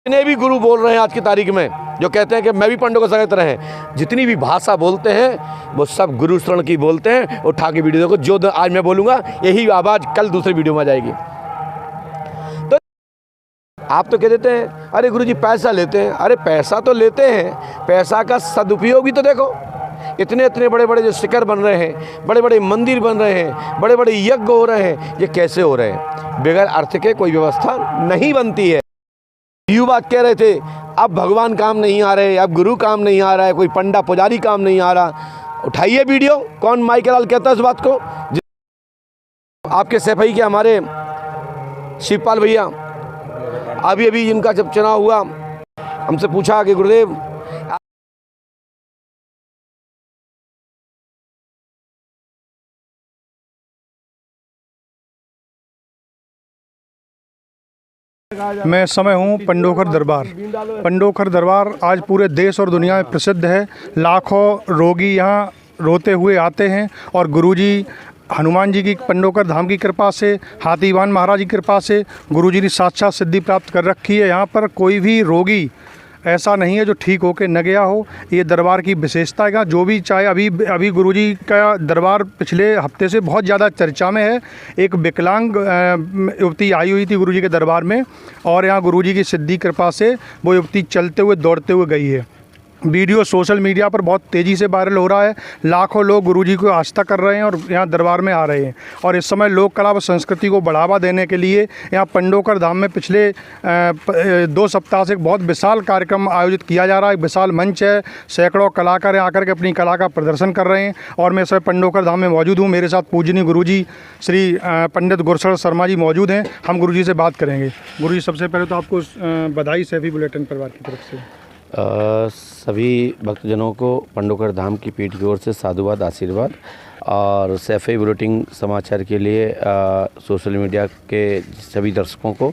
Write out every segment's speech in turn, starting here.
जितने भी गुरु बोल रहे हैं आज की तारीख में, जो कहते हैं कि मैं भी पंडोकर सगा की तरह है, जितनी भी भाषा बोलते हैं वो सब गुरु शरण की बोलते हैं। उठा के वीडियो देखो, जो आज मैं बोलूँगा यही आवाज़ कल दूसरे वीडियो में आ जाएगी। तो आप तो कह देते हैं अरे गुरुजी पैसा लेते हैं। अरे पैसा तो लेते हैं, पैसा का सदुपयोग भी तो देखो। इतने इतने बड़े बड़े जो शिखर बन रहे हैं, बड़े बड़े मंदिर बन रहे हैं, बड़े बड़े यज्ञ हो रहे हैं, ये कैसे हो रहे हैं? बगैर अर्थ के कोई व्यवस्था नहीं बनती है। युवा कह रहे थे अब भगवान काम नहीं आ रहे, अब गुरु काम नहीं आ रहा है, कोई पंडा पुजारी काम नहीं आ रहा। उठाइए वीडियो, कौन माइकल लाल कहता है इस बात को? आपके सैफई के हमारे शिवपाल भैया, अभी जिनका जब चुनाव हुआ, हमसे पूछा कि गुरुदेव मैं समय हूँ पंडोखर दरबार। पंडोखर दरबार आज पूरे देश और दुनिया में प्रसिद्ध है। लाखों रोगी यहाँ रोते हुए आते हैं और गुरुजी हनुमान जी की पंडोकर धाम की कृपा से, हाथीवान महाराज की कृपा से गुरुजी ने साक्षात सिद्धि प्राप्त कर रखी है। यहाँ पर कोई भी रोगी ऐसा नहीं है जो ठीक होके न गया हो। ये दरबार की विशेषता है। जो भी चाहे, अभी गुरुजी का दरबार पिछले हफ्ते से बहुत ज़्यादा चर्चा में है। एक विकलांग युवती आई हुई थी गुरुजी के दरबार में और यहाँ गुरुजी की सिद्धि कृपा से वो युवती चलते हुए दौड़ते हुए गई है। वीडियो सोशल मीडिया पर बहुत तेज़ी से वायरल हो रहा है। लाखों लोग गुरुजी को आस्था कर रहे हैं और यहाँ दरबार में आ रहे हैं। और इस समय लोक कला व संस्कृति को बढ़ावा देने के लिए यहाँ पंडोकर धाम में पिछले 2 सप्ताह से एक बहुत विशाल कार्यक्रम आयोजित किया जा रहा है। एक विशाल मंच है, सैकड़ों कलाकार यहाँ आकर के अपनी कला का प्रदर्शन कर रहे हैं। और मैं इस समय पंडोकर धाम में मौजूद हूँ। मेरे साथ पूजनीय गुरुजी श्री पंडित गुरशरण शर्मा जी मौजूद हैं। हम गुरुजी से बात करेंगे। गुरुजी, सबसे पहले तो आपको बधाई सैफी बुलेटिन परिवार की तरफ से। सभी भक्तजनों को पंडोकर धाम की पीठ की ओर से साधुवाद, आशीर्वाद। और सैफई बुलेटिन समाचार के लिए सोशल मीडिया के सभी दर्शकों को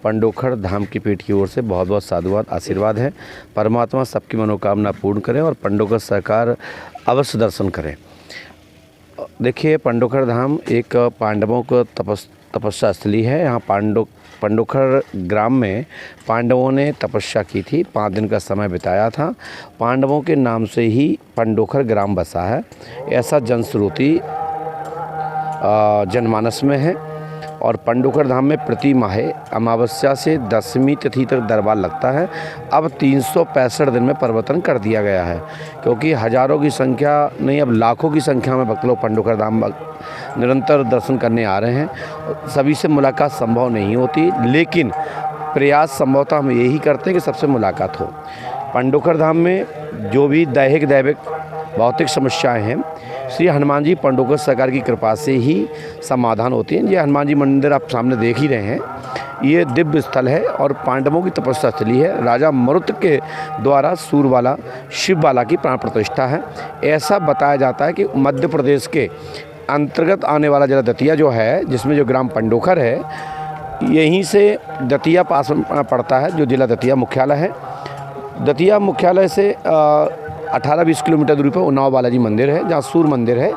पंडोकर धाम की पीठ की ओर से बहुत बहुत साधुवाद, आशीर्वाद है। परमात्मा सबकी मनोकामना पूर्ण करें और पंडोकर सरकार अवश्य दर्शन करें। देखिए, पंडोकर धाम एक पांडवों को तपस्या स्थली है। यहाँ पंडोखर ग्राम में पांडवों ने तपस्या की थी, 5 दिन का समय बिताया था। पांडवों के नाम से ही पंडोखर ग्राम बसा है, ऐसा जनश्रुति जनमानस में है। और पंडोखर धाम में प्रति माह अमावस्या से 10वीं तिथि तक दरबार लगता है। अब 365 दिन में परिवर्तन कर दिया गया है, क्योंकि हज़ारों की संख्या नहीं, अब लाखों की संख्या में भक्त लोग पंडोखर धाम निरंतर दर्शन करने आ रहे हैं। सभी से मुलाकात संभव नहीं होती, लेकिन प्रयास संभवतः हम यही करते हैं कि सबसे मुलाकात हो। पंडोखर धाम में जो भी दैहिक भौतिक समस्याएं हैं, श्री हनुमान जी पंडोकर सरकार की कृपा से ही समाधान होती हैं। ये हनुमान जी मंदिर आप सामने देख ही रहे हैं, ये दिव्य स्थल है और पांडवों की तपस्या स्थली है। राजा मरुत के द्वारा सूरबाला शिवबाला की प्राण प्रतिष्ठा है। ऐसा बताया जाता है कि मध्य प्रदेश के अंतर्गत आने वाला जिला दतिया जो है, जिसमें जो ग्राम पंडोखर है, यहीं से दतिया पास पड़ता है, जो जिला दतिया मुख्यालय है। दतिया मुख्यालय से 18-20 किलोमीटर दूरी पर उन्नाव बालाजी मंदिर है, जहाँ सूर्य मंदिर है।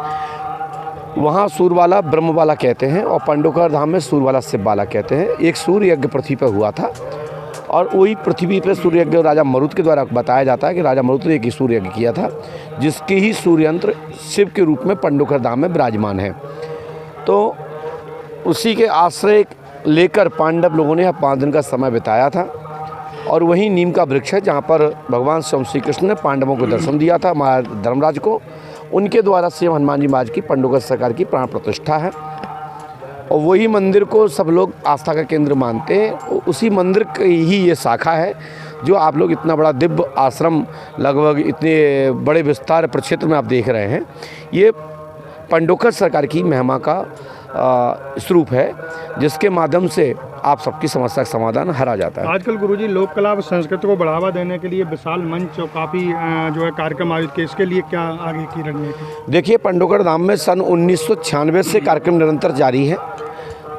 वहाँ सूरबाला ब्रह्मबाला कहते हैं और पंडोकर धाम में सूरबाला शिवबाला कहते हैं। एक सूर्य यज्ञ पृथ्वी पर हुआ था और वही पृथ्वी पर सूर्य यज्ञ राजा मरुत के द्वारा बताया जाता है कि राजा मरुत ने एक सूर्य यज्ञ किया था, जिसके ही सूर्ययंत्र शिव के रूप में पंडोकर धाम में विराजमान है। तो उसी के आश्रय लेकर पांडव लोगों ने 5 दिन का समय बिताया था। और वही नीम का वृक्ष है जहाँ पर भगवान स्वयं श्री कृष्ण ने पांडवों को दर्शन दिया था, महाराज धर्मराज को। उनके द्वारा से हनुमान जी महाराज की पंडोकर सरकार की प्राण प्रतिष्ठा है और वही मंदिर को सब लोग आस्था का केंद्र मानते हैं। उसी मंदिर की ही ये शाखा है जो आप लोग इतना बड़ा दिव्य आश्रम लगभग इतने बड़े विस्तार प्रक्षेत्र में आप देख रहे हैं। ये पंडोकर सरकार की महिमा का स्वरूप है, जिसके माध्यम से आप सबकी समस्या का समाधान हरा जाता है। आजकल गुरुजी लोक कला व संस्कृति को बढ़ावा देने के लिए विशाल मंच और काफ़ी जो है कार्यक्रम आयोजित किए, इसके लिए क्या आगे की रणनीति? देखिए, पंडोकर धाम में सन 1996 से कार्यक्रम निरंतर जारी है।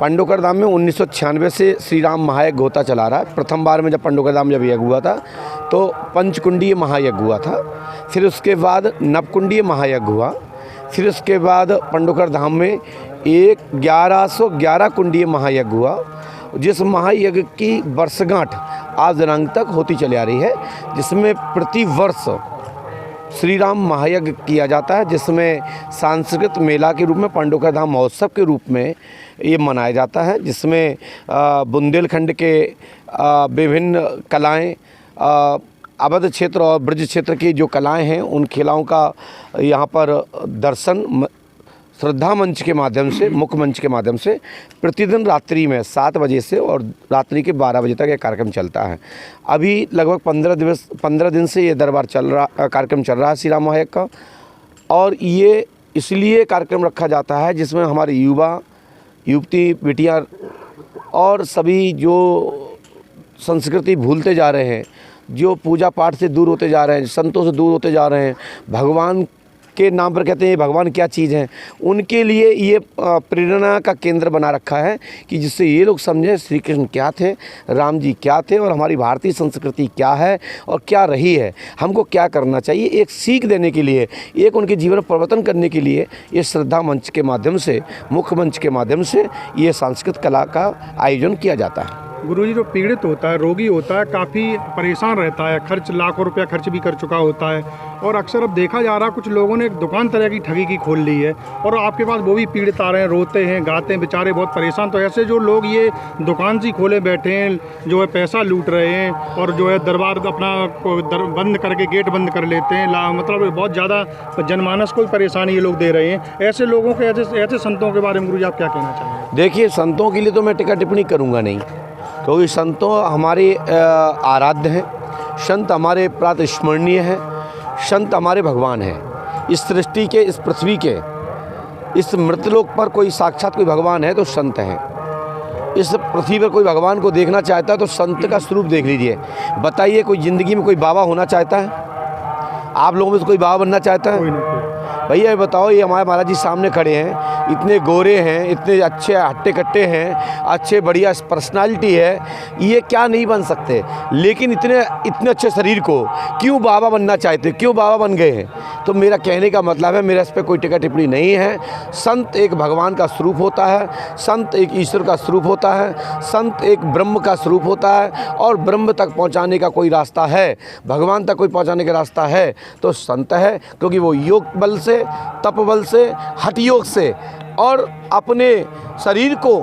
पंडोकर धाम में 1996 से श्री राम महायज्ञ होता चला रहा है। प्रथम बार में जब पंडोकर धाम जब यज्ञ हुआ था तो पंचकुंडीय महायज्ञ हुआ था, फिर उसके बाद नवकुंडीय महायज्ञ हुआ, फिर उसके बाद पंडोकर धाम में 1111 कुंडीय महायज्ञ हुआ। जिस महायज्ञ की वर्षगांठ आज दिनांक तक होती चली आ रही है, जिसमें प्रति वर्ष श्री राम महायज्ञ किया जाता है, जिसमें सांस्कृतिक मेला के रूप में पांडुकर धाम महोत्सव के रूप में ये मनाया जाता है, जिसमें बुंदेलखंड के विभिन्न कलाएं, अवध क्षेत्र और ब्रज क्षेत्र की जो कलाएं हैं, उन कलाओं का यहाँ पर दर्शन श्रद्धा मंच के माध्यम से, मुख्य मंच के माध्यम से प्रतिदिन रात्रि में 7 बजे से और रात्रि के 12 बजे तक ये कार्यक्रम चलता है। अभी लगभग 15 दिन से ये दरबार कार्यक्रम चल रहा है श्री राम महायज्ञ का। और ये इसलिए कार्यक्रम रखा जाता है जिसमें हमारे युवा, युवती, बेटियां और सभी जो संस्कृति भूलते जा रहे हैं, जो पूजा पाठ से दूर होते जा रहे हैं, संतों से दूर होते जा रहे हैं, भगवान के नाम पर कहते हैं भगवान क्या चीज़ है, उनके लिए ये प्रेरणा का केंद्र बना रखा है कि जिससे ये लोग समझें श्री कृष्ण क्या थे, राम जी क्या थे और हमारी भारतीय संस्कृति क्या है और क्या रही है, हमको क्या करना चाहिए। एक सीख देने के लिए, एक उनके जीवन में परिवर्तन करने के लिए ये श्रद्धा मंच के माध्यम से, मुख्य मंच के माध्यम से ये सांस्कृतिक कला का आयोजन किया जाता है। गुरुजी, जो पीड़ित होता है, रोगी होता है, काफ़ी परेशान रहता है, खर्च लाखों रुपया खर्च भी कर चुका होता है, और अक्सर अब देखा जा रहा है कुछ लोगों ने एक दुकान तरह की ठगी की खोल ली है और आपके पास वो भी पीड़ित आ रहे हैं, रोते हैं, गाते हैं, बेचारे बहुत परेशान। तो ऐसे जो लोग ये दुकान सी खोले बैठे हैं, जो है पैसा लूट रहे हैं और जो है दरबार अपना बंद करके गेट बंद कर लेते हैं, मतलब बहुत ज़्यादा जनमानस को भी परेशानी ये लोग दे रहे हैं। ऐसे लोगों के, ऐसे संतों के बारे में गुरुजी आप क्या कहना चाहेंगे? देखिए, संतों के लिए तो मैं टिप्पणी टिप्पणी करूँगा नहीं, क्योंकि संतों हमारे आराध्य हैं, संत हमारे प्रातः स्मरणीय हैं, संत हमारे भगवान हैं। इस सृष्टि के, इस पृथ्वी के, इस मृतलोक पर कोई साक्षात कोई भगवान है तो संत हैं। इस पृथ्वी पर कोई भगवान को देखना चाहता है तो संत का स्वरूप देख लीजिए। बताइए, कोई ज़िंदगी में कोई बाबा होना चाहता है? आप लोगों में से कोई बाबा बनना चाहता है? भैया ये बताओ, ये हमारे महाराज जी सामने खड़े हैं, इतने गोरे हैं, इतने अच्छे हट्टे कट्टे हैं, अच्छे बढ़िया पर्सनालिटी है, ये क्या नहीं बन सकते? लेकिन इतने अच्छे शरीर को क्यों बाबा बनना चाहते, क्यों बाबा बन गए हैं? तो मेरा कहने का मतलब है, मेरा इस पर कोई टिप्पणी टिप्पणी नहीं है। संत एक भगवान का स्वरूप होता है, संत एक ईश्वर का स्वरूप होता है, संत एक ब्रह्म का स्वरूप होता है, और ब्रह्म तक पहुँचाने का कोई रास्ता है, भगवान तक कोई पहुँचाने का रास्ता है तो संत है। क्योंकि वो योग बल से, तप बल से, हठ योग से और अपने शरीर को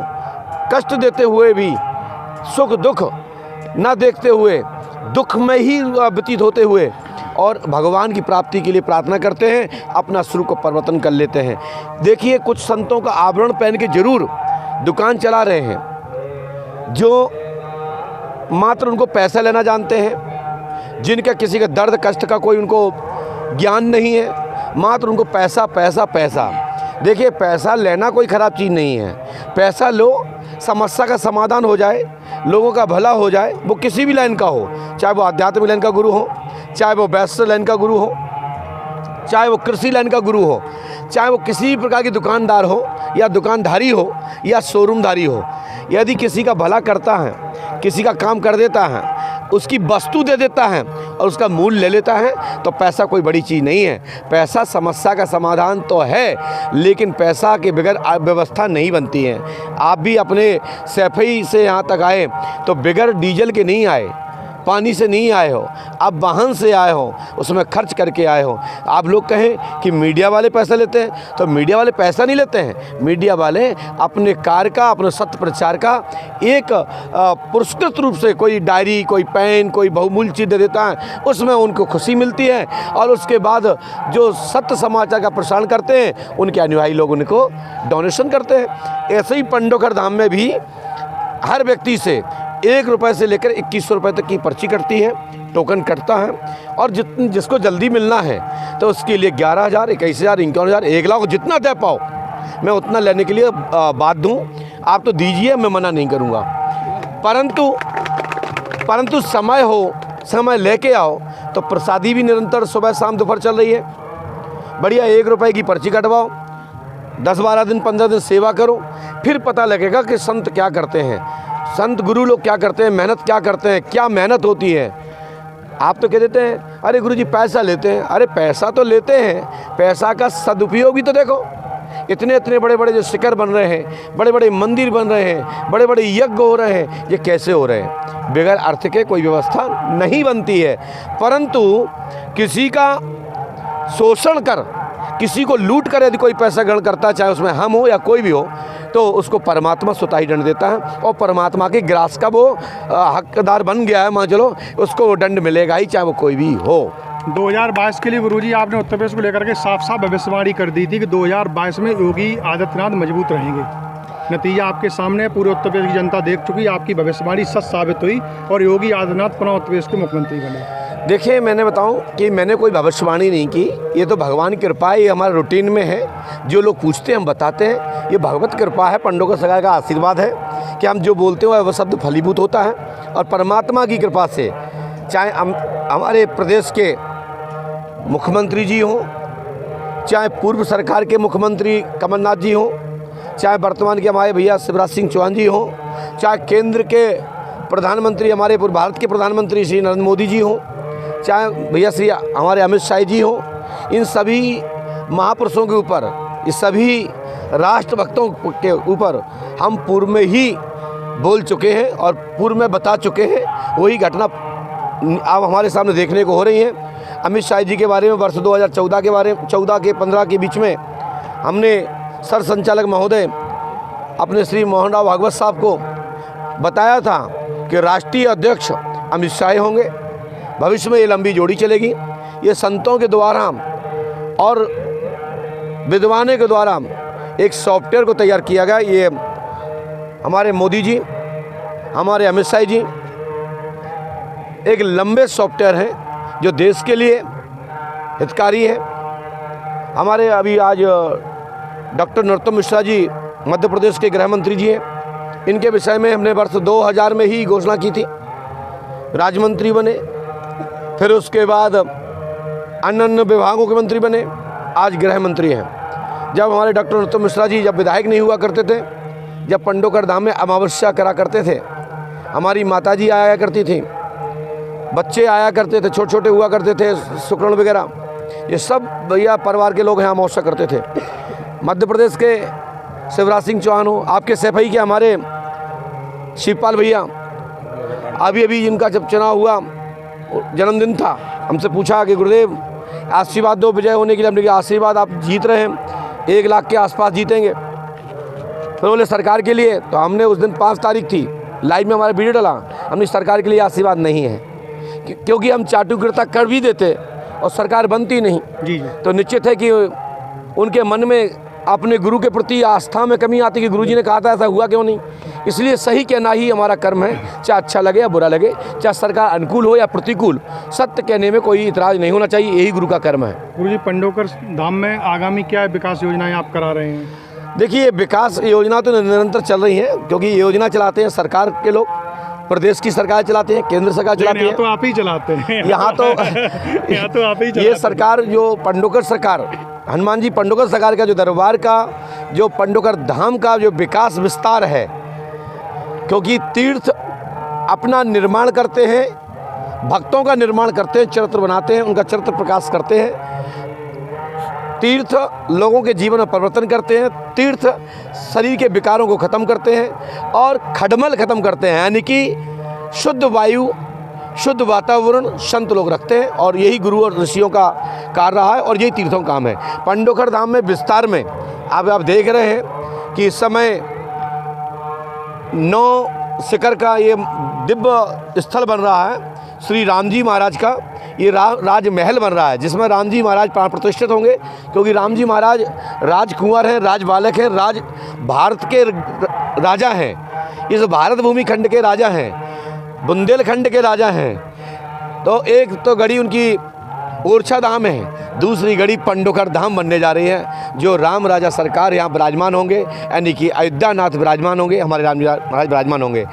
कष्ट देते हुए भी, सुख दुख न देखते हुए, दुख में ही व्यतीत होते हुए और भगवान की प्राप्ति के लिए प्रार्थना करते हैं, अपना स्वरूप को परिवर्तन कर लेते हैं। देखिए, कुछ संतों का आभरण पहन के जरूर दुकान चला रहे हैं, जो मात्र उनको पैसा लेना जानते हैं, जिनका किसी का दर्द कष्ट का कोई उनको ज्ञान नहीं है, मात्र उनको पैसा पैसा पैसा। देखिए, पैसा लेना कोई ख़राब चीज़ नहीं है, पैसा लो, समस्या का समाधान हो जाए, लोगों का भला हो जाए, वो किसी भी लाइन का हो, चाहे वो आध्यात्मिक लाइन का गुरु हो, चाहे वो वैश्य लाइन का गुरु हो, चाहे वो कृषि लाइन का गुरु हो, चाहे वो किसी भी प्रकार की दुकानदार हो या दुकानधारी हो या शोरूमधारी हो। यदि किसी का भला करता है, किसी का काम कर देता है, उसकी वस्तु दे देता है और उसका मूल्य ले लेता है, तो पैसा कोई बड़ी चीज़ नहीं है। पैसा समस्या का समाधान तो है, लेकिन पैसा के बगैर व्यवस्था नहीं बनती है। आप भी अपने सैफई से यहाँ तक आए तो बगैर डीजल के नहीं आए, पानी से नहीं आए हो, आप वाहन से आए हो, उसमें खर्च करके आए हो। आप लोग कहें कि मीडिया वाले पैसा लेते हैं, तो मीडिया वाले पैसा नहीं लेते हैं। मीडिया वाले अपने कार्य का, अपने सत्य प्रचार का एक पुरस्कृत रूप से कोई डायरी, कोई पेन, कोई बहुमूल्य चीज़ दे देता है, उसमें उनको खुशी मिलती है और उसके बाद जो सत्य समाचार का प्रसारण करते हैं, उनके अनुयायी लोग उनको डोनेशन करते हैं। ऐसे ही पंडोखर धाम में भी हर व्यक्ति से 1 रुपये से लेकर 2100 रुपये तक की पर्ची कटती है, टोकन कटता है, और जिसको जल्दी मिलना है तो उसके लिए 11,000, 21,000, 51,000, 1 लाख, जितना दे पाओ मैं उतना लेने के लिए बाध्य हूँ। आप तो दीजिए, मैं मना नहीं करूँगा, परंतु समय लेके आओ तो प्रसादी भी निरंतर सुबह शाम दोपहर चल रही है। बढ़िया 1 रुपये की पर्ची कटवाओ, 10-12 दिन 15 दिन सेवा करो, फिर पता लगेगा कि संत क्या करते हैं, संत गुरु लोग क्या करते हैं, मेहनत क्या करते हैं, क्या मेहनत होती है। आप तो कह देते हैं अरे गुरुजी पैसा लेते हैं। अरे पैसा तो लेते हैं, पैसा का सदुपयोग भी तो देखो। इतने इतने बड़े बड़े जो शिखर बन रहे हैं, बड़े बड़े मंदिर बन रहे हैं, बड़े बड़े यज्ञ हो रहे हैं, ये कैसे हो रहे हैं? बगैर अर्थ के कोई व्यवस्था नहीं बनती है। परंतु किसी का शोषण कर, किसी को लूट कर यदि कोई पैसा ग्रहण करता है, चाहे उसमें हम हो या कोई भी हो, तो उसको परमात्मा स्वतः ही दंड देता है और परमात्मा के ग्रास का वो हकदार बन गया है, मान चलो उसको वो दंड मिलेगा ही, चाहे वो कोई भी हो। 2022 के लिए गुरुजी आपने उत्तर प्रदेश को लेकर के साफ साफ भविष्यवाणी कर दी थी कि 2022 में योगी आदित्यनाथ मजबूत रहेंगे। नतीजा आपके सामने, पूरे उत्तर प्रदेश की जनता देख चुकी, आपकी भविष्यवाणी सच साबित हुई और योगी आदित्यनाथ पुनः उत्तर प्रदेश के मुख्यमंत्री बने। देखिए, मैंने बताऊं कि मैंने कोई भविष्यवाणी नहीं की, ये तो भगवान की कृपा है, ये हमारे रूटीन में है। जो लोग पूछते हैं हम बताते हैं, ये भगवत कृपा है, पंडोकर सरकार का आशीर्वाद है कि हम जो बोलते हैं वह शब्द फलीभूत होता है। और परमात्मा की कृपा से चाहे हमारे प्रदेश के मुख्यमंत्री जी हों, चाहे पूर्व सरकार के मुख्यमंत्री कमलनाथ जी हों, चाहे वर्तमान के हमारे भैया शिवराज सिंह चौहान जी हों, चाहे केंद्र के प्रधानमंत्री हमारे पूर्व भारत के प्रधानमंत्री श्री नरेंद्र मोदी जी हों, चाहे भैया श्री हमारे अमित शाह जी हों, इन सभी महापुरुषों के ऊपर, इस सभी राष्ट्रभक्तों के ऊपर हम पूर्व में ही बोल चुके हैं और पूर्व में बता चुके हैं। वही घटना अब हमारे सामने देखने को हो रही है। अमित शाह जी के बारे में वर्ष 2014 के बारे में 14 के 15 के बीच में हमने सर संचालक महोदय अपने श्री मोहन राव भागवत साहब को बताया था कि राष्ट्रीय अध्यक्ष अमित शाह होंगे, भविष्य में ये लंबी जोड़ी चलेगी। ये संतों के द्वारा और विद्वानों के द्वारा एक सॉफ्टवेयर को तैयार किया गया। ये हमारे मोदी जी, हमारे अमित शाह जी एक लंबे सॉफ्टवेयर हैं जो देश के लिए हितकारी है। हमारे अभी आज डॉक्टर नरोत्तम मिश्रा जी मध्य प्रदेश के गृह मंत्री जी हैं, इनके विषय में हमने वर्ष 2000 में ही घोषणा की थी, राज्य मंत्री बने, फिर उसके बाद अन्य विभागों के मंत्री बने, आज गृह मंत्री हैं। जब हमारे डॉक्टर नरोत्तम मिश्रा जी जब विधायक नहीं हुआ करते थे, जब पंडोकर धाम में अमावस्या करा करते थे, हमारी माता जी आया करती थी, बच्चे आया करते थे, छोटे छोटे हुआ करते थे, शुक्रण वगैरह, ये सब भैया परिवार के लोग यहाँ अमावस्या करते थे। मध्य प्रदेश के शिवराज सिंह चौहान हो, आपके सैफई के हमारे शिवपाल भैया, अभी अभी जिनका जब चुनाव हुआ जन्मदिन था, हमसे पूछा कि गुरुदेव आशीर्वाद दो विजय होने के लिए। हमने कहा आशीर्वाद, आप जीत रहे हैं, 1 लाख के आसपास जीतेंगे। फिर बोले सरकार के लिए, तो हमने उस दिन 5 तारीख थी, लाइव में हमारा वीडियो डाला, हमने सरकार के लिए आशीर्वाद नहीं है, क्योंकि हम चाटुकर्ता कर भी देते और सरकार बनती नहीं जी। तो निश्चित है कि उनके मन में अपने गुरु के प्रति आस्था में कमी आती कि गुरुजी ने कहा था, ऐसा हुआ क्यों नहीं। इसलिए सही कहना ही हमारा कर्म है, चाहे अच्छा लगे या बुरा लगे, चाहे सरकार अनुकूल हो या प्रतिकूल, सत्य कहने में कोई इतराज़ नहीं होना चाहिए, यही गुरु का कर्म है। गुरुजी, पंडोकर धाम में आगामी क्या विकास योजनाएं आप करा रहे हैं? देखिए, विकास योजना तो निरंतर चल रही है, क्योंकि योजना चलाते हैं सरकार के लोग, प्रदेश की सरकार चलाते हैं, केंद्र सरकार चलाती है, तो आप ही चलाते हैं यहाँ तो यहाँ तो आप ही चलाते हैं। ये सरकार जो पंडोकर सरकार, हनुमान जी पंडोकर सरकार का जो दरबार का, जो पंडोकर धाम का जो विकास विस्तार है, क्योंकि तीर्थ अपना निर्माण करते हैं, भक्तों का निर्माण करते हैं, चरित्र बनाते हैं, उनका चरित्र प्रकाश करते हैं। तीर्थ लोगों के जीवन में परिवर्तन करते हैं, तीर्थ शरीर के विकारों को ख़त्म करते हैं और खडमल ख़त्म करते हैं, यानी कि शुद्ध वायु, शुद्ध वातावरण संत लोग रखते हैं। और यही गुरु और ऋषियों का कार्य रहा है और यही तीर्थों का काम है। पंडोकर धाम में विस्तार में आप देख रहे हैं कि इस समय 9 शिखर का ये दिव्य स्थल बन रहा है, श्री राम जी महाराज का ये राजमहल बन रहा है, जिसमें राम जी महाराज प्राण प्रतिष्ठित होंगे, क्योंकि राम जी महाराज राजकुंवर हैं, राजबालक हैं, भारत के राजा हैं, इस भारत भूमि खंड के राजा हैं, बुंदेलखंड के राजा हैं। तो एक तो गढ़ी उनकी ओरछा धाम है, दूसरी गढ़ी पंडोकर धाम बनने जा रही है, जो राम राजा सरकार यहाँ विराजमान होंगे, यानी कि अयोध्या नाथ विराजमान होंगे, हमारे राम जी महाराज विराजमान होंगे।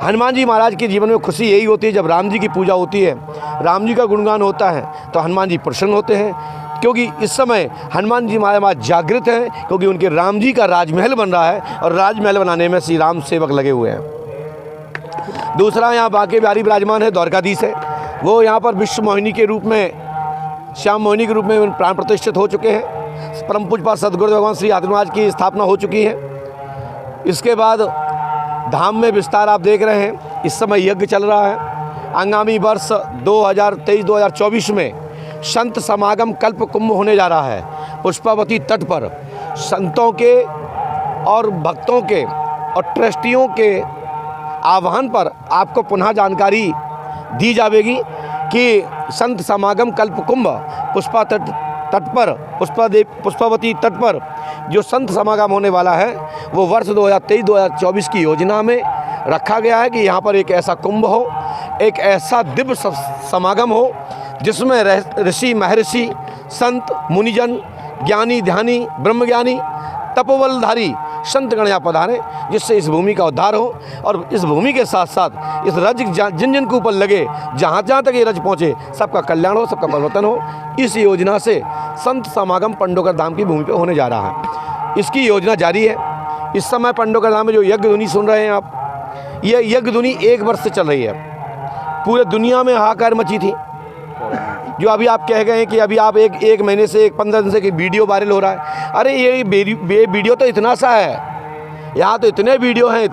हनुमान जी महाराज के जीवन में खुशी यही होती है, जब राम जी की पूजा होती है, राम जी का गुणगान होता है, तो हनुमान जी प्रसन्न होते हैं, क्योंकि इस समय हनुमान जी महाराज जागृत हैं, क्योंकि उनके राम जी का राजमहल बन रहा है और राजमहल बनाने में श्री राम सेवक लगे हुए हैं। दूसरा, यहाँ बांके बिहारी विराजमान है, द्वारकाधीश है, वो यहाँ पर विश्व मोहिनी के रूप में, श्याम मोहिनी के रूप में प्राण प्रतिष्ठित हो चुके हैं। परम पूज्य सद्गुरुदेव भगवान श्री हाथी महाराज की स्थापना हो चुकी है। इसके बाद धाम में विस्तार आप देख रहे हैं, इस समय यज्ञ चल रहा है। आगामी वर्ष 2023-2024 में संत समागम कल्प कुंभ होने जा रहा है। पुष्पावती तट पर संतों के और भक्तों के और ट्रस्टियों के आह्वान पर आपको पुनः जानकारी दी जाएगी कि संत समागम कल्प कुंभ पुष्पावती तट पर जो संत समागम होने वाला है वो वर्ष 2023-2024 की योजना में रखा गया है कि यहाँ पर एक ऐसा कुंभ हो, एक ऐसा दिव्य समागम हो जिसमें ऋषि महर्षि संत मुनिजन ज्ञानी ध्यानी ब्रह्मज्ञानी तपोबलधारी संत गणया पधारें, जिससे इस भूमि का उद्धार हो और इस भूमि के साथ साथ इस रज जिन जिन के ऊपर लगे, जहाँ जहाँ तक ये रज पहुँचे, सबका कल्याण हो, सबका परिवर्तन हो। इस योजना से संत समागम पंडोकर धाम की भूमि पर होने जा रहा है। इसकी योजना जारी है। इस समय पंडोकर धाम में जो यज्ञ धुनी सुन रहे हैं आप, ये यज्ञ धुनी 1 वर्ष से चल रही है। पूरे दुनिया में हाहाकार मची थी। जो अभी आप कह गए हैं कि अभी आप एक महीने से 15 दिन से कि वीडियो वायरल हो रहा है, अरे ये वीडियो तो इतना सा है, यहाँ तो इतने वीडियो हैं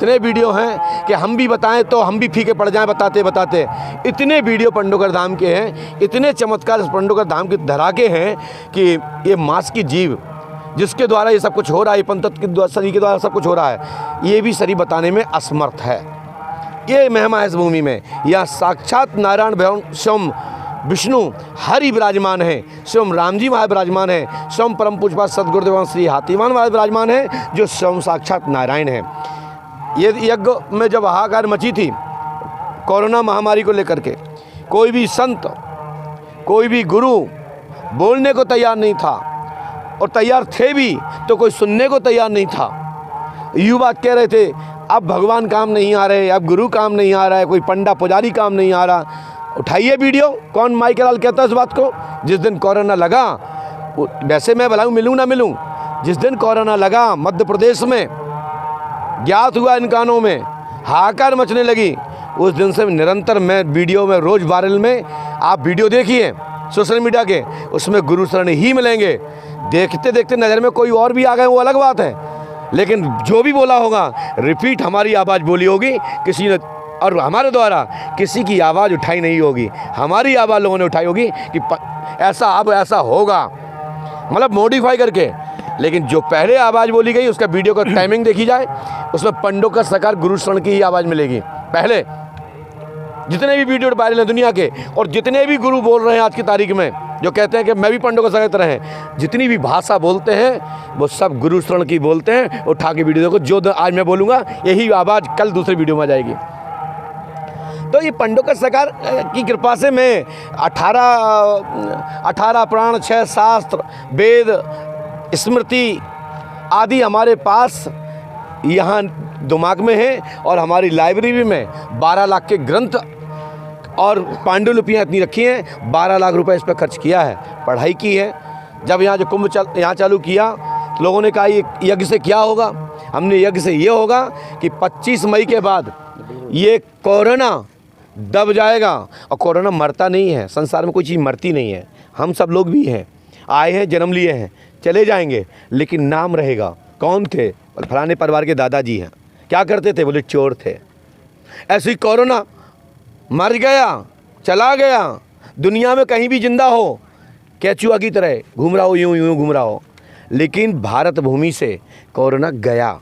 कि हम भी बताएं तो हम भी फीके पड़ जाएं बताते। इतने वीडियो पंडोकर धाम के हैं, इतने चमत्कार इस पंडोकर धाम के धरा के हैं कि ये मांस की जीव जिसके द्वारा ये सब कुछ हो रहा है, पंतत्व के शरीर के द्वारा सब कुछ हो रहा है, ये भी शरीर बताने में असमर्थ है। ये महिमा है इस भूमि में। यहाँ साक्षात नारायण भगवान स्वयं विष्णु हरि विराजमान है, स्वयं राम जी महाराज विराजमान है, स्वयं परम पूज्य सद्गुरुदेव श्री हाथीवान महाराज विराजमान है, जो स्वयं साक्षात नारायण है। ये यज्ञ में जब हाहाकार मची थी कोरोना महामारी को लेकर के, कोई भी संत कोई भी गुरु बोलने को तैयार नहीं था, और तैयार थे भी तो कोई सुनने को तैयार नहीं था। युवा कह रहे थे अब भगवान काम नहीं आ रहे, अब गुरु काम नहीं आ रहा है, कोई पंडा पुजारी काम नहीं आ रहा। उठाइए वीडियो, कौन माइक लाल कहता है इस बात को? जिस दिन कोरोना लगा, वैसे मैं भला मिलूँ ना मिलूँ, जिस दिन कोरोना लगा मध्य प्रदेश में ज्ञात हुआ, इन कानों में हाहाकार मचने लगी, उस दिन से निरंतर मैं वीडियो में रोज़ वायरल में आप वीडियो देखिए सोशल मीडिया के, उसमें गुरु शरण ही मिलेंगे। देखते देखते नज़र में कोई और भी आ गए वो अलग बात है, लेकिन जो भी बोला होगा रिपीट हमारी आवाज़ बोली होगी किसी ने, और हमारे द्वारा किसी की आवाज़ उठाई नहीं होगी, हमारी आवाज़ लोगों ने उठाई होगी कि ऐसा अब ऐसा होगा, मतलब मॉडिफाई करके। लेकिन जो पहले आवाज़ बोली गई उसका वीडियो का टाइमिंग देखी जाए, उसमें पंडोकर सरकार गुरु शरण की ही आवाज़ मिलेगी। पहले जितने भी वीडियो वायरल हैं दुनिया के, और जितने भी गुरु बोल रहे हैं आज की तारीख में, जो कहते हैं कि मैं भी पंडोकर सरकार तरह हैं, जितनी भी भाषा बोलते हैं वो सब गुरु शरण की बोलते हैं। उठा के वीडियो देखो, जो आज मैं बोलूँगा यही आवाज़ कल दूसरे वीडियो में आ जाएगी। तो ये पंडोकर सरकार की कृपा से मैं 18 पुराण 6 शास्त्र वेद स्मृति आदि हमारे पास यहाँ दिमाग में है, और हमारी लाइब्रेरी में 12 लाख के ग्रंथ और पांडुलिपियाँ इतनी रखी हैं। 12 लाख रुपए इस पर खर्च किया है, पढ़ाई की है। जब यहाँ जो कुंभ यहाँ चालू किया तो लोगों ने कहा ये यज्ञ से क्या होगा? हमने यज्ञ से ये होगा कि 25 मई के बाद ये कोरोना दब जाएगा। और कोरोना मरता नहीं है, संसार में कोई चीज़ मरती नहीं है। हम सब लोग भी हैं, आए हैं, जन्म लिए हैं, चले जाएंगे, लेकिन नाम रहेगा। कौन थे? फलाने परिवार के दादाजी हैं। क्या करते थे? बोले चोर थे। ऐसे ही कोरोना मर गया, चला गया, दुनिया में कहीं भी जिंदा हो, केचुआ की तरह घूम रहा हो, यूं यूं घूम रहा हो, लेकिन भारत भूमि से कोरोना गया।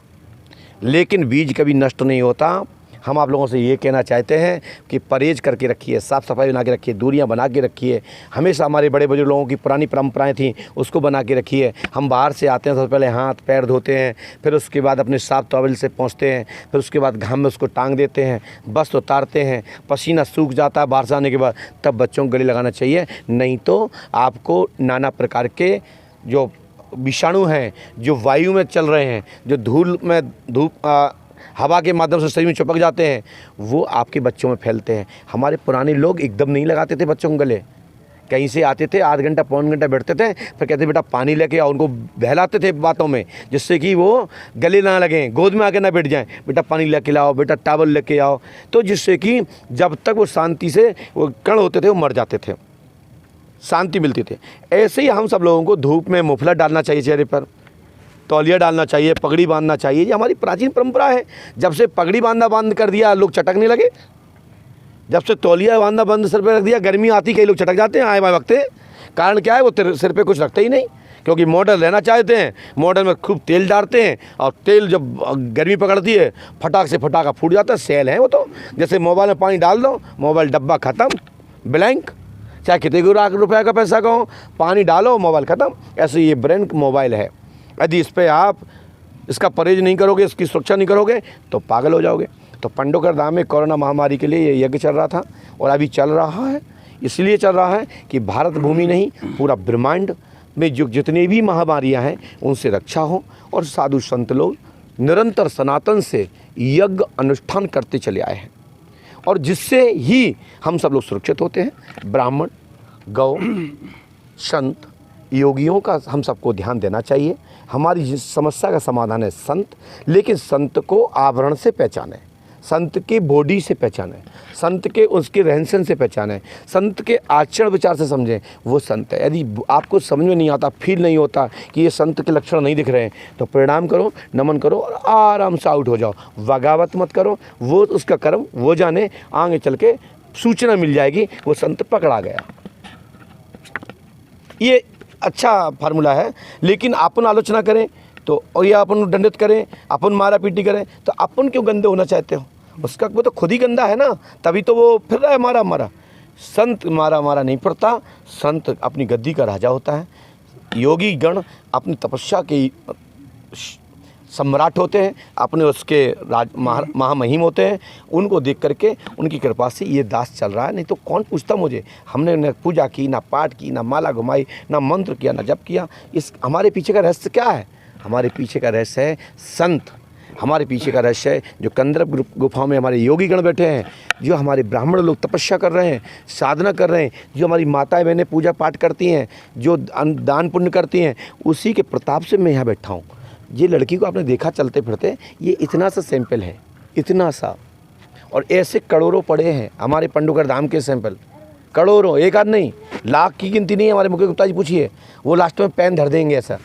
लेकिन बीज कभी नष्ट नहीं होता। हम आप लोगों से ये कहना चाहते हैं कि परहेज करके रखिए, साफ़ सफाई बना के रखिए, दूरियां बना के रखिए। हमेशा हमारे बड़े बुजुर्ग लोगों की पुरानी परंपराएं थी, उसको बना के रखिए। हम बाहर से आते हैं, सबसे पहले हाथ पैर धोते हैं, फिर उसके बाद अपने साफ टॉवल से पहुँचते हैं, फिर उसके बाद घाम में उसको टांग देते हैं, वस्त्र उतारते हैं, पसीना सूख जाता है बाहर से आने के बाद, तब बच्चों को गले लगाना चाहिए। नहीं तो आपको नाना प्रकार के जो विषाणु हैं, जो वायु में चल रहे हैं, जो धूल में हवा के माध्यम से शरीर में चिपक जाते हैं, वो आपके बच्चों में फैलते हैं। हमारे पुराने लोग एकदम नहीं लगाते थे बच्चों को गले। कहीं से आते थे, आध घंटा पौन घंटा बैठते थे, फिर कहते बेटा पानी लेके आओ, उनको बहलाते थे बातों में, जिससे कि वो गले ना लगें, गोद में आके ना बैठ जाएं। बेटा पानी लेके लाओ, बेटा टावल लेके आओ, तो जिससे कि जब तक वो शांति से वो कण होते थे वो मर जाते थे। शांति मिलती थी। ऐसे ही हम सब लोगों को धूप में मुफलर डालना चाहिए, चेहरे पर तौलिया डालना चाहिए, पगड़ी बांधना चाहिए। ये हमारी प्राचीन परंपरा है। जब से पगड़ी बांधना बंद कर दिया लोग चटकने लगे, जब से तौलिया बांधना बंद सिर पे रख दिया, गर्मी आती कई लोग चटक जाते हैं, आए बाए वक्त। कारण क्या है, वो सिर पे कुछ रखते ही नहीं, क्योंकि मॉडल रहना चाहते हैं। मॉडल में खूब तेल डालते हैं और तेल जब गर्मी पकड़ती है फटाक से फटाका फूट जाता है। सेल है वो तो, जैसे मोबाइल में पानी डाल दो, मोबाइल डब्बा ख़त्म, ब्लैंक, चाहे कितने लाख रुपए का पैसा का हो, पानी डालो मोबाइल ख़त्म। ऐसे ये ब्रांड मोबाइल है। यदि इस पर आप इसका परहेज नहीं करोगे, इसकी सुरक्षा नहीं करोगे तो पागल हो जाओगे। तो पंडोकर धाम में कोरोना महामारी के लिए ये यज्ञ चल रहा था और अभी चल रहा है। इसलिए चल रहा है कि भारत भूमि नहीं, पूरा ब्रह्मांड में जो जितनी भी महामारियां हैं उनसे रक्षा हो। और साधु संत लोग निरंतर सनातन से यज्ञ अनुष्ठान करते चले आए हैं और जिससे ही हम सब लोग सुरक्षित होते हैं। ब्राह्मण, गौ, संत, योगियों का हम सबको ध्यान देना चाहिए। हमारी जिस समस्या का समाधान है संत, लेकिन संत को आभरण से पहचाने, संत के बॉडी से पहचाने, संत के उसके रहन सहन से पहचाने, संत के आचरण विचार से समझें वो संत है। यदि आपको समझ में नहीं आता, फील नहीं होता कि ये संत के लक्षण नहीं दिख रहे हैं, तो प्रणाम करो, नमन करो और आराम से आउट हो जाओ। बगावत मत करो, वो उसका कर्म वो जाने, आगे चल के सूचना मिल जाएगी वो संत पकड़ा गया। ये अच्छा फार्मूला है। लेकिन अपन आलोचना करें तो, और या अपन दंडित करें, अपन मारा पीटी करें, तो अपन क्यों गंदे होना चाहते हो? उसका वो तो खुद ही गंदा है ना, तभी तो वो फिर रहा है मारा मारा। संत मारा मारा नहीं पड़ता, संत अपनी गद्दी का राजा होता है। योगी गण अपनी तपस्या के सम्राट होते हैं, अपने उसके महामहिम होते हैं। उनको देख करके उनकी कृपा से ये दास चल रहा है। नहीं तो कौन पूछता मुझे? हमने न पूजा की, ना पाठ की, ना माला घुमाई, ना मंत्र किया, ना जप किया। इस हमारे पीछे का रहस्य क्या है? हमारे पीछे का रहस्य है संत। हमारे पीछे का रहस्य है जो कंदर्प गुफाओं में हमारे योगी गण बैठे हैं, जो हमारे ब्राह्मण लोग तपस्या कर रहे हैं, साधना कर रहे हैं, जो हमारी माताएं बहनें पूजा पाठ करती हैं, जो दान पुण्य करती हैं, उसी के प्रताप से मैं यहाँ बैठा हूँ। ये लड़की को आपने देखा चलते फिरते, ये इतना सा सैंपल है, इतना सा, और ऐसे करोड़ों पड़े हैं हमारे पंडोकर धाम के सैंपल, करोड़ों, एक आध नहीं, लाख की गिनती नहीं है। हमारे मुकेश गुप्ता जी पूछिए, वो लास्ट में पेन धर देंगे ऐसा।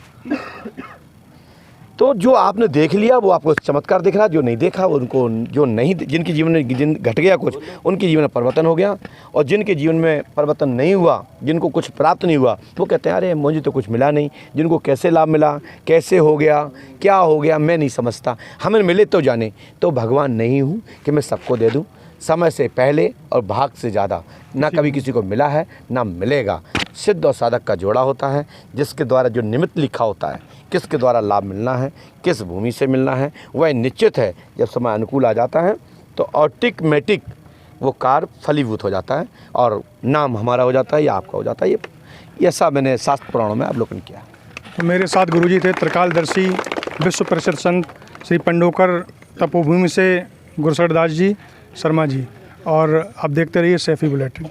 तो जो आपने देख लिया वो आपको चमत्कार दिख रहा, जो नहीं देखा उनको, जो नहीं, जिनके जीवन में घट गया कुछ, उनके जीवन में परिवर्तन हो गया। और जिनके जीवन में परिवर्तन नहीं हुआ, जिनको कुछ प्राप्त नहीं हुआ, वो कहते हैं अरे मुझे तो कुछ मिला नहीं। जिनको कैसे लाभ मिला, कैसे हो गया, क्या हो गया, मैं नहीं समझता। हमें मिले तो जाने। तो भगवान नहीं हूँ कि मैं सबको दे दूँ। समय से पहले और भाग से ज़्यादा ना कभी किसी को मिला है ना मिलेगा। सिद्ध और साधक का जोड़ा होता है, जिसके द्वारा जो निमित्त लिखा होता है, किसके द्वारा लाभ मिलना है, किस भूमि से मिलना है, वह निश्चित है। जब समय अनुकूल आ जाता है तो ऑटोमेटिक वो कार्य फलीभूत हो जाता है और नाम हमारा हो जाता है या आपका हो जाता है। ये ऐसा मैंने शास्त्र पुराणों में अवलोकन किया। तो मेरे साथ गुरुजी थे त्रिकालदर्शी विश्व प्रसिद्ध संत श्री पंडोकर तपोभूमि से गुरुशरण दास जी शर्मा जी, और आप देखते रहिए सैफी बुलेटिन।